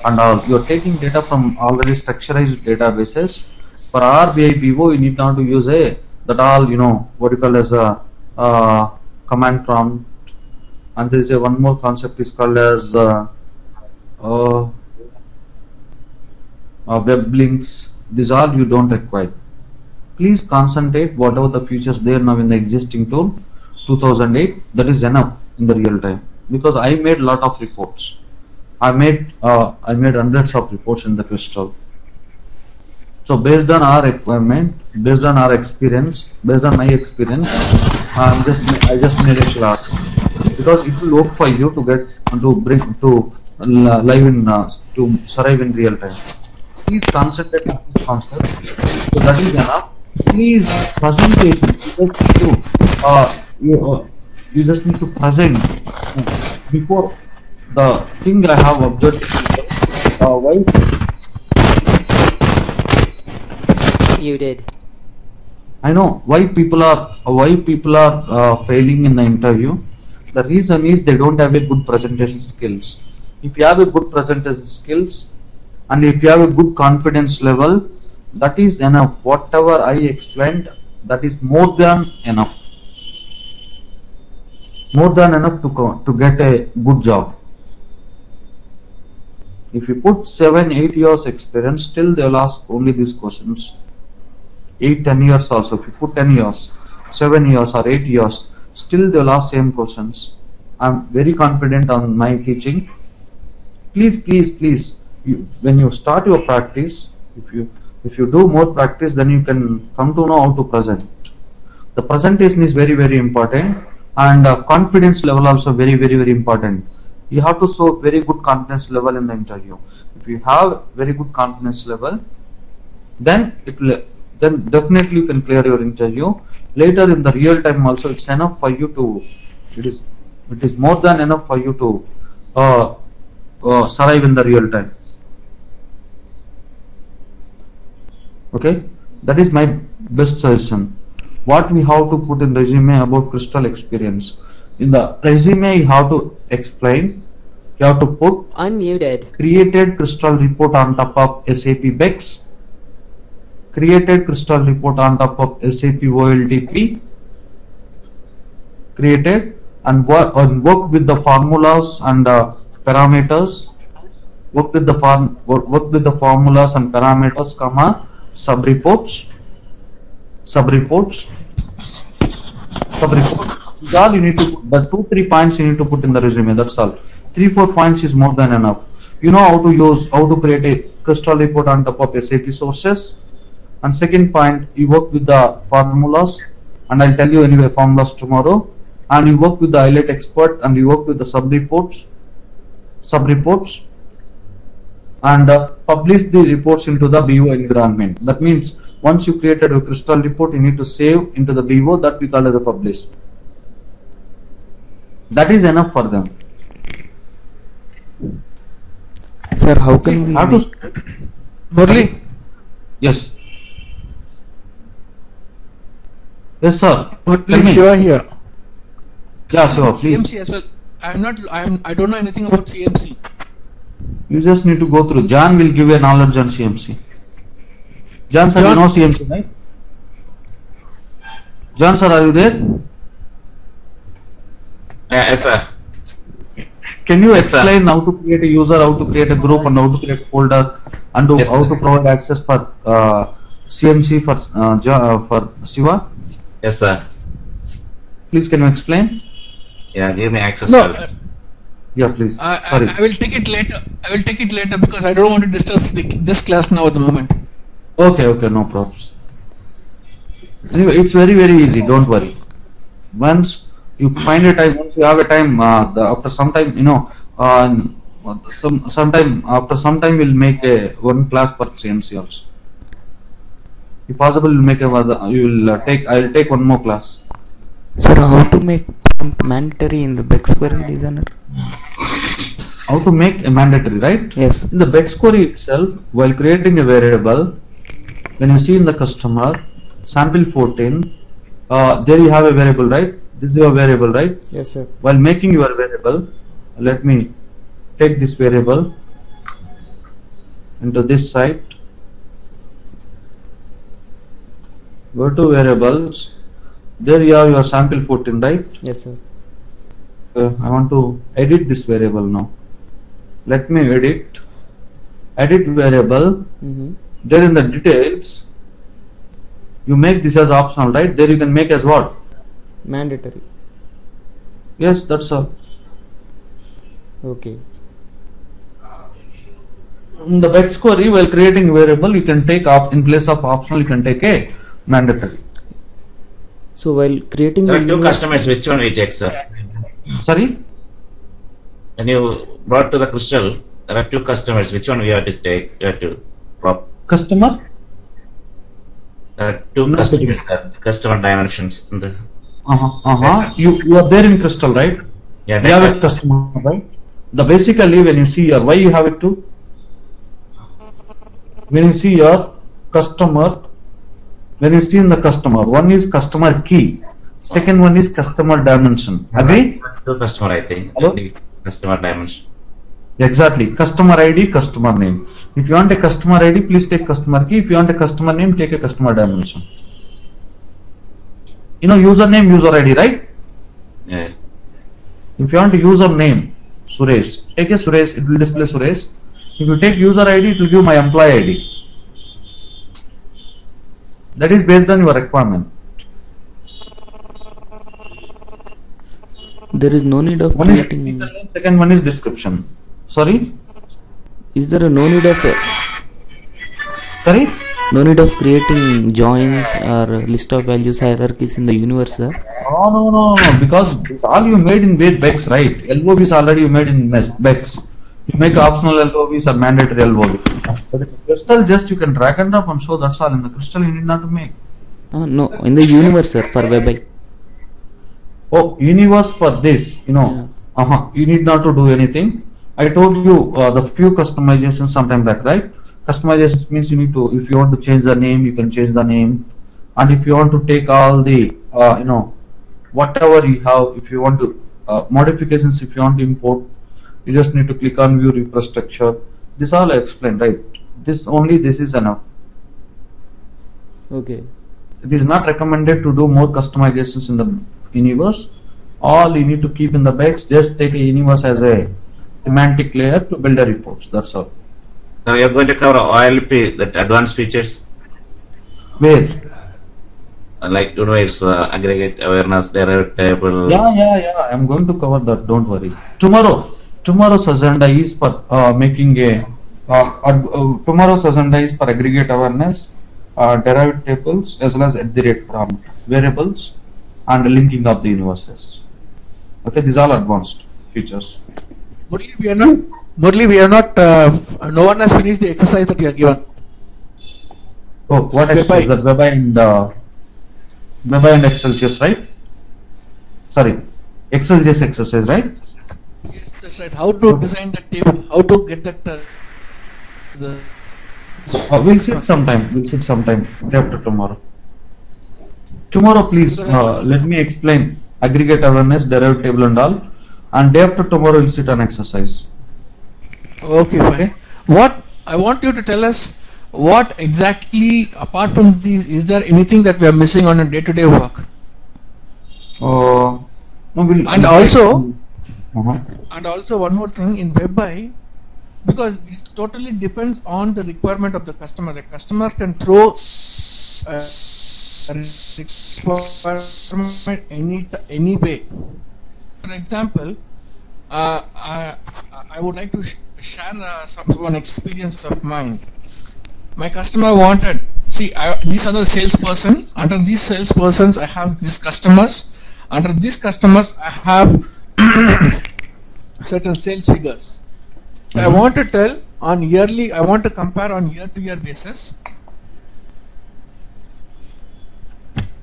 and all. You are taking data from already structurized databases. For our BIPO, you need not to use that all what you call as a command prompt, and there is one more concept is called as web links. These all you don't require. Please concentrate whatever the features there now in the existing tool 2008. That is enough in the real time, because I made lot of reports. I made hundreds of reports in the Crystal. So based on our requirement, based on our experience, based on my experience, I just made a class, because it will work for you to get to live in to survive in real time. Please concentrate on this concept. So that is enough. Please presentation. You just need to present before the thing I have observed. Why? You did. I know why people are failing in the interview. The reason is they don't have a good presentation skills. If you have a good presentation skills and if you have a good confidence level, that is enough. Whatever I explained, that is more than enough. More than enough to get a good job. If you put 7-8 years experience, still they will ask only these questions. 8-10 years also. If you put 10 years, 7 years or 8 years, still they will ask same questions. I am very confident on my teaching. Please, when you start your practice, if you do more practice, then you can come to know how to present. The presentation is very, very important, and confidence level also very, very, very important. You have to show very good confidence level in the interview. If you have very good confidence level, then definitely you can clear your interview. Later in the real time also, it's enough for you to. It is more than enough for you to survive in the real time. Okay, that is my best suggestion. What we have to put in resume about Crystal experience. In the resume, you have to explain. You have to put Unmuted. created Crystal report on top of SAP Bex. Created Crystal report on top of SAP OLTP. Created and work with the formulas and parameters. Work with the formulas and parameters, comma subreports. These all you need to put. The 2-3 points you need to put in the resume. That's all. 3-4 points is more than enough. You know how to create a crystal report on top of SAP sources. And second point, you work with the formulas, and I'll tell you anyway formulas tomorrow. And you work with the highlight expert, and you work with the sub reports, and publish the reports into the BO environment. That means once you created a crystal report, you need to save into the BO, that we call as a publish. That is enough for them. Sir, how can we Have make, to, Murli, yes. Yes, sir. Tell Murli, me. Shiva here. Yeah, sure, please. CMC as well. I don't know anything about CMC. You just need to go through. John will give you knowledge on CMC. John sir, you John- know CMC, right? John sir, are you there? Yes, sir. Can you Yes, sir. explain how to create a user, how to create a group, and how to create a folder, and Yes, how sir. to provide access for CMC for Shiva? Yes, sir. Please, can you explain? Yeah, give me access. No, sir. Yeah, please. I will take it later. I will take it later because I don't want to disturb this class now at the moment. Okay, no problems. Anyway, it's very easy. Don't worry. Once you find a time, once you have a time, after some time, after some time, we'll make a one class for CMC also. If possible, we'll make a. I'll take one more class. sir, how to make prompt mandatory in the Bex Query Designer? How to make a mandatory, right? Yes. In the Bex query itself, while creating a variable, when you see in the customer sample 14, there you have a variable, right? This is your variable, right? Yes, sir. While making your variable, let me take this variable into this site. Go to variables. There you have your sample 14, right? Yes, sir. I want to edit this variable now. Let me edit variable. Mm-hmm. There in the details, you make this as optional, right? There you can make as what? Mandatory. Yes, that's all. Okay. In the Bex query, while creating a variable, you can take in place of optional, you can take a mandatory. So while creating There the are two universe- customers. Which one we take, sir? Sorry? When you brought to the crystal, there are two customers. Which one we have to take? You have to prop. Customer? There are two No, customers, sir. Customer dimensions. In the, You are there in crystal, right? yeah, You have a customer, right? Basically, when you see your, why you have it too? When you see your customer, when you see in the customer, one is customer key, second one is customer dimension. Agree? two customer, I think. Hello? The customer dimension. Exactly. Customer ID, customer name. If you want a customer ID, please take customer key. If you want a customer name, take a customer dimension. You know username, user ID, right? Yeah. If you want a username, Suresh, take a Suresh, it will display Suresh. If you take user ID, it will give my employee ID. That is based on your requirement. there is no need of One is creating. technical name, second one is description. Sorry? Is there a no need of Sorry? creating joins or list of values hierarchies in the universe, sir? Oh, no. Because this all you made in Bex, right? LOVs already you made in Bex. You make optional LOVs or mandatory LOVs. But in crystal, just you can drag and drop and show, that's all. In the crystal, you need not to make. No, in the universe, sir, for web. Oh, universe for this, you need not to do anything. I told you the few customizations sometime back, right? Customizations means you need to, if you want to change the name, you can change the name. And if you want to take all the, whatever you have, if you want to, modifications, if you want to import, you just need to click on view refresh structure. This all I explained, right? This is enough. Okay. It is not recommended to do more customizations in the universe. All you need to keep in the Bex, just take a universe as a semantic layer to build the reports. That's all. Now we are going to cover OLP, that advanced features, Where? like it's aggregate awareness, derivative table. Yeah. I'm going to cover that. Don't worry. Tomorrow, tomorrow's agenda is for making a tomorrow's agenda is for aggregate awareness, derived tables as well as at the rate prompt, variables, and linking of the universes. Okay, these are all advanced features. Murli, we are not. No one has finished the exercise that you are given. Oh, what exercise? That Webai and Excelsius, right? Sorry, Excelsius exercise, right? Yes, that's right. How to design that table? How to get that? We'll sit sometime. We'll sit sometime day after tomorrow. Tomorrow, please let me explain aggregate awareness, derived table, and all. And day after tomorrow, we'll sit on exercise. Okay, fine. What I want you to tell us, what exactly, apart from these, is there anything that we are missing on a day-to-day work? No, And also one more thing in WebI, because it totally depends on the requirement of the customer. The customer can throw requirement any way. For example, I would like to share one experience of mine. My customer wanted, these are the salesperson. Under these salespersons, I have these customers. Under these customers, I have certain sales figures. So I want to tell on yearly, I want to compare on year-to-year basis.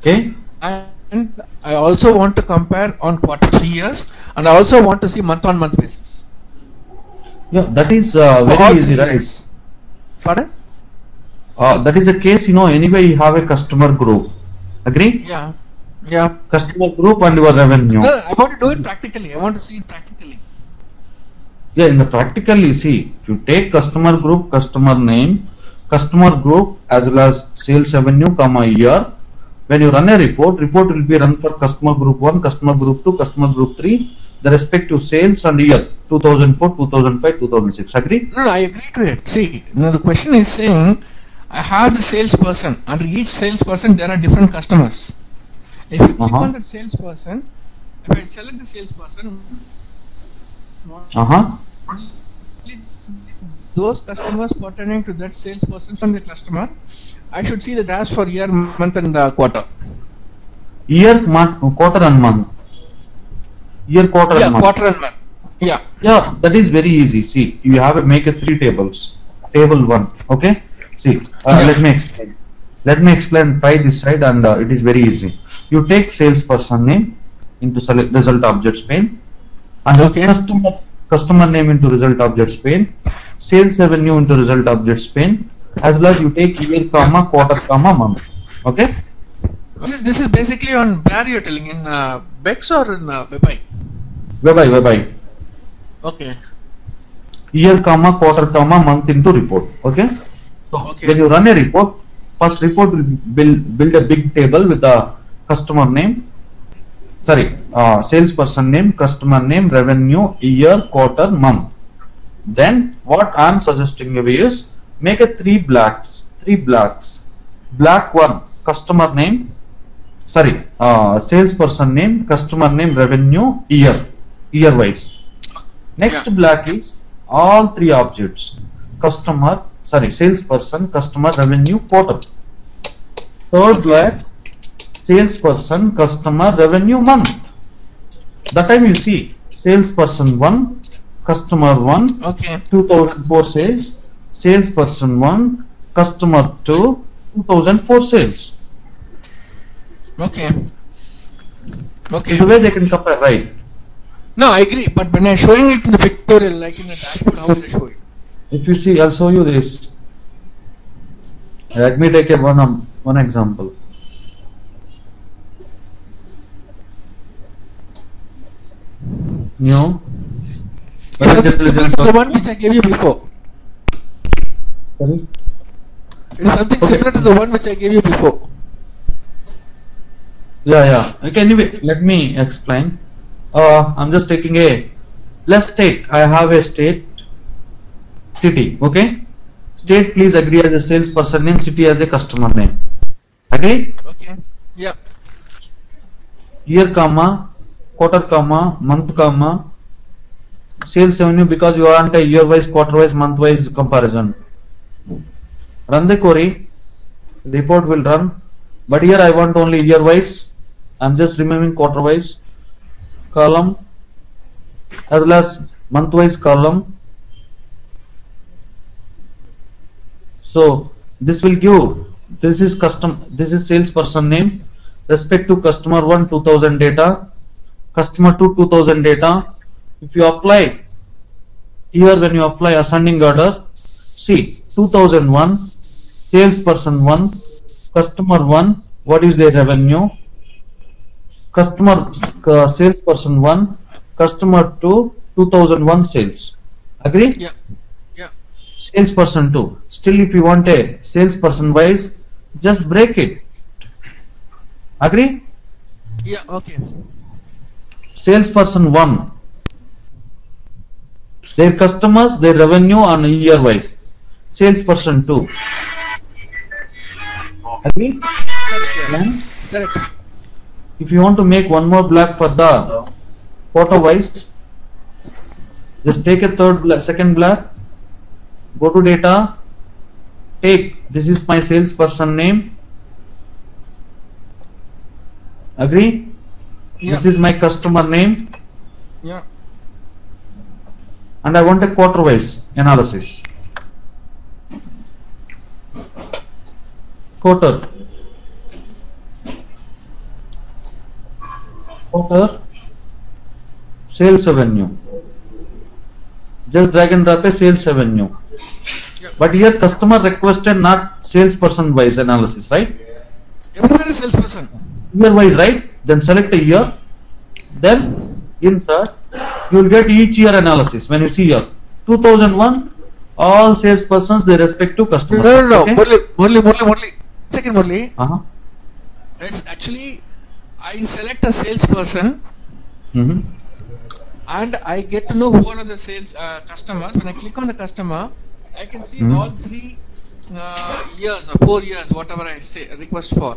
Okay. And I also want to compare on quarterly years, and I also want to see month-on-month basis. Yeah, that is very easy, right? Pardon? That is a case, anyway you have a customer group. Agree? Yeah. Yeah. Customer group and your revenue. No, I want to do it practically. I want to see it practically. Yeah, in the practically, see, if you take customer group, customer name, customer group as well as sales revenue, year. When you run a report will be run for customer group 1, customer group 2, customer group 3, the respective sales and year 2004, 2005, 2006. Agree? No, I agree to it. See, the question is saying, I have the salesperson. Under each salesperson, there are different customers. If you click on that salesperson, if I select the salesperson, those customers pertaining to that salesperson from the customer, I should see the dash for year, month, and quarter. Year, month, quarter, and month. Year, quarter, and month. Quarter and month. Yeah. Yeah, that is very easy. See, you have to make 3 tables. Table 1. Okay. See, let me explain. Let me explain. Try this side, and it is very easy. You take salesperson name into result objects pane, and customer name into result objects pane, sales revenue into result objects pane, as well as you take year, quarter, month. Okay. This is basically on where you're telling, in Bex or in WebI? WebI. Okay. Year, quarter, month into report. Okay. So when you run a report, first report will build a big table with the customer name, salesperson name, customer name, revenue, year, quarter, month. Then what I am suggesting you is make 3 blocks. Block 1, customer name, salesperson name, customer name, revenue, year wise. Next block is all 3 objects: salesperson, customer, revenue, quarter. Third block, salesperson, customer, revenue, month. That time you see salesperson 1, customer 1, 2004 sales, salesperson 1, customer 2, 2004 sales. Okay. This is the way they can compare, right? No, I agree, but when I'm showing it in the pictorial, like in the dashboard, how will I show it? If you see, I'll show you this. Let me take one example. New. It is similar to the one which I gave you before. Sorry? It is something similar to the one which I gave you before. Yeah. Okay, anyway, let me explain. I'm just taking I have a state, city, okay? State, please agree as a salesperson name, city as a customer name. Agree? Okay. Yeah. Year, quarter, month, sales revenue because you want a year wise, quarter wise, month wise comparison. Run the query, report will run, but here I want only year wise. I'm just removing quarter wise column as well as month wise column. So this will give, this is salesperson name, respect to customer 1 2000 data, customer 2 2000 data. If you apply here, when you apply ascending order, see 2001, salesperson 1, customer 1, what is their revenue, customer salesperson 1, customer 2 2001 sales. Agree? Yeah. Yeah. Salesperson 2. Still, if you want a salesperson wise, just break it. Agree? Yeah. Okay. Salesperson 1. Their customers, their revenue on a year wise. Salesperson 2. Agree? And Correct. if you want to make one more block for the quarter wise, just take a second block, go to data, take, this is my salesperson name. Agree? Yeah. This is my customer name, Yeah. and I want a quarter wise analysis. Quarter sales revenue. Just drag and drop a sales revenue. Yeah. But here customer requested not salesperson wise analysis, right? Everywhere is salesperson. Year wise, right? Then select a year, then insert. You will get each year analysis. When you see here 2001, all salespersons they respect to customers. No. Okay? Murli. Second, Murli. Uh-huh. It's actually, I select a salesperson Mm-hmm. and I get to know who are the sales customers. When I click on the customer, I can see all 3 years or 4 years, whatever I say request for.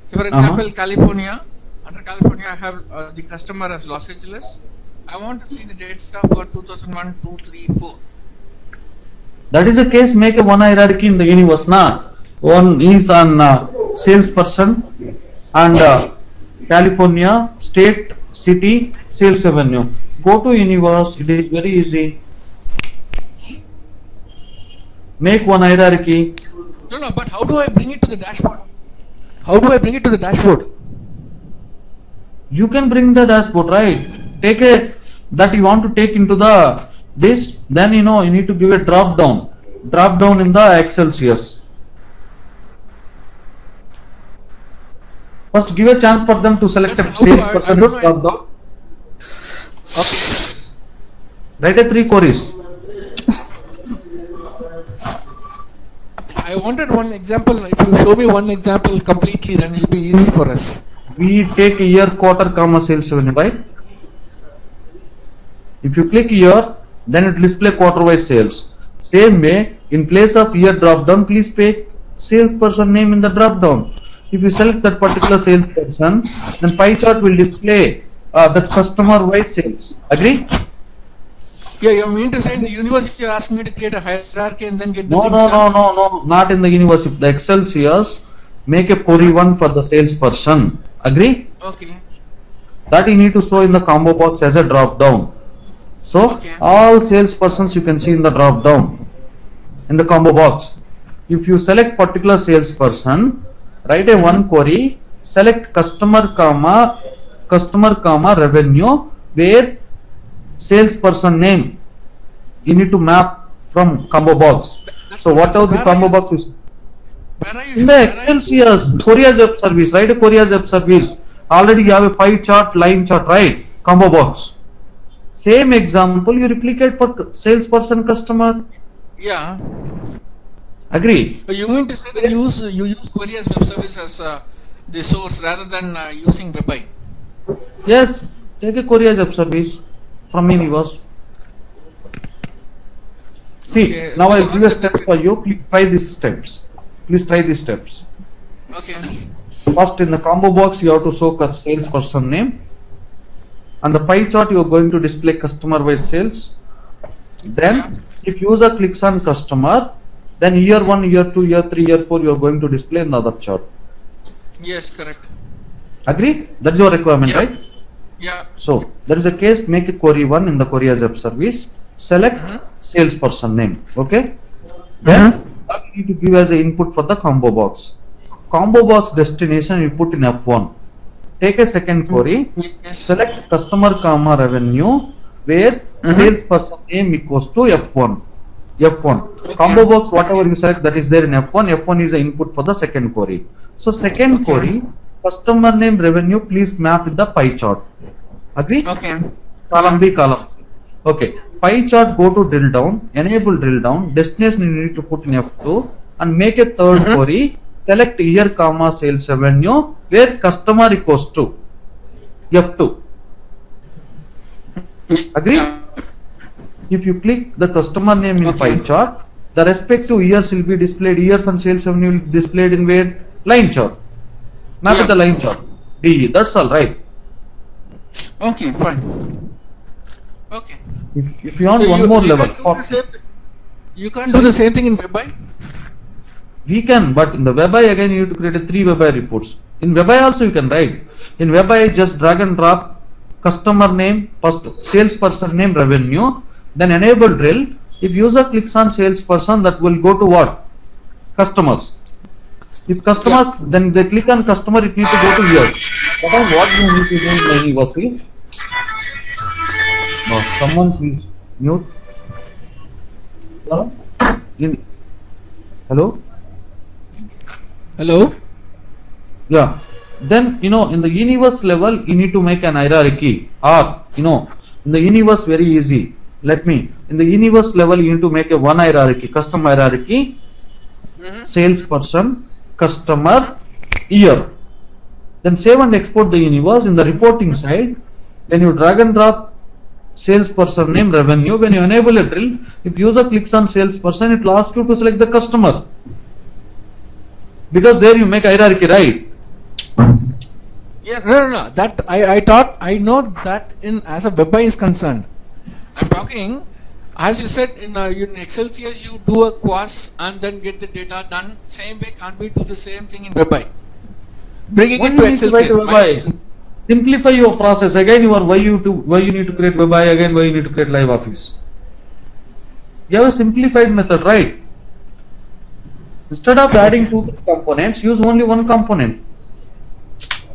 So, for example, California. Under California, I have the customer as Los Angeles. I want to see the data for 2001, 2, 3, 4. That is the case. Make a one hierarchy in the universe. Now, one is on salesperson and California, state, city, sales revenue. Go to universe. It is very easy. Make one hierarchy. No, but how do I bring it to the dashboard? How do I bring it to the dashboard? You can bring the dashboard, right? Take a that you want to take into the this. Then you need to give a drop down in the Excel CS. First, give a chance for them to select a salesperson to drop down. Okay. Write a 3 queries. I wanted one example. If you show me one example completely, then it will be easy for us. We take year, quarter, comma, sales revenue, right? If you click here, then it will display quarter wise sales. Same way, in place of year drop down, please pick salesperson name in the drop down. If you select that particular salesperson, then pie chart will display the customer wise sales. Agree? Yeah, you mean to say in the universe you're asking me to create a hierarchy and then get the No, things done? no, not in the universe. If the Excel CS, make a query one for the salesperson. Agree? Okay. That you need to show in the combo box as a drop down. So Okay. all salespersons you can see in the drop down in the combo box. If you select particular salesperson, write a one query, select customer comma revenue, where salesperson name you need to map from combo box. So whatever the combo box is Where are you? in the Excel CS, Korea's app service, right? A Korea's app service. Already you have a 5 chart, line chart, right? Combo box. Same example you replicate for salesperson customer. Yeah. Agree? But you mean to say that you use Query as web service as the source rather than using WebI? Yes. Take a Korea's app service from universe. See, Okay. now I'll give a step for you. Please try these steps. Please try these steps. Okay. First, in the combo box, you have to show a salesperson name. and the pie chart you are going to display customer wise sales. Then if user clicks on customer, then year 1, year 2, year 3, year 4 you are going to display in the other chart. Yes, correct. Agree? That's your requirement, Yeah. right? Yeah. So there is a case, make a query 1 in the query as app service, select salesperson name. Okay. Then you need to give as an input for the combo box. Combo box destination you put in F1. Take a second query, Yes. select customer comma revenue where salesperson name equals to F1. F1. Combo box, whatever you select, that is there in F1. F1 is the input for the second query. So second query, customer name revenue, please map with the pie chart. Agree? Okay. Column B, column C. Okay. Pie chart, go to drill down, enable drill down, destination you need to put in F2 and make a third query, select year comma sales revenue where customer equals to F2. Agree? If you click the customer name in pie chart, the respective years will be displayed, years and sales revenue will be displayed in where? Line chart. Map with the line chart. DE. That's all right. Okay, fine. Okay. If you want So one more you level, can't do the same thing. You can't do the same thing in WebI? we can, but in the WebI again you need to create a 3 WebI reports. In WebI also you can write. In WebI just drag and drop customer name, first salesperson name, revenue, then enable drill. If user clicks on salesperson, that will go to what? Customers. If customer, then they click on customer, it needs to go to years. That is what you need to do in any Vasil. No, someone please mute. Hello? Hello? Yeah. Then, in the universe level, you need to make an hierarchy. Or, in the universe, very easy. In the universe level, you need to make a one hierarchy, custom hierarchy, salesperson, customer, year. Then save and export the universe. In the reporting side, when you drag and drop salesperson name, revenue, when you enable a drill, if user clicks on salesperson, it will ask you to select the customer. Because there you make hierarchy, right? Yeah, no. That I know that in as a WebI is concerned. I'm talking, as you said in Excel CS, you do a quas and then get the data done. Same way, can't we do the same thing in WebI? Bringing Why it you to need Excel to write CS. WebI? Simplify your process. Again, why you need to create WebI, again why you need to create live office. You have a simplified method, right? Instead of adding 2 components, use only one component.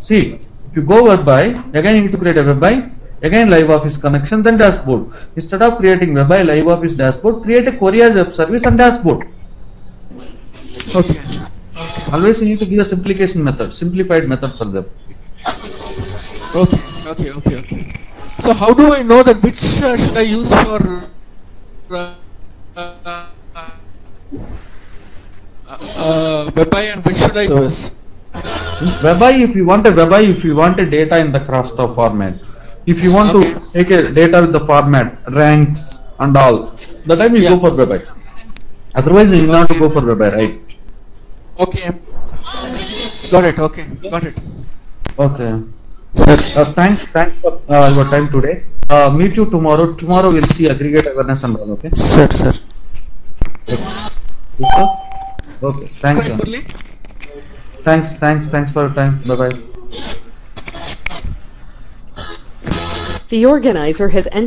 See, if you go WebI, again you need to create a WebI, again live office connection, then dashboard. Instead of creating WebI, live office, dashboard, create a query as web service and dashboard. Okay. Always you need to give a simplified method for them. Okay. So how do I know that which should I use for WebI and which should I use? WebI, if you want a data in the raster format, if you want to make a data with the format, ranks and all, the time you go for WebI. Otherwise, you have to go for WebI, right? Okay. Got it. Okay. Okay. Thanks for your time today. Meet you tomorrow. Tomorrow we'll see aggregate awareness and all. Okay. Sir. Okay. Thanks. Sir. Thanks for your time. Bye bye. The organizer has entered.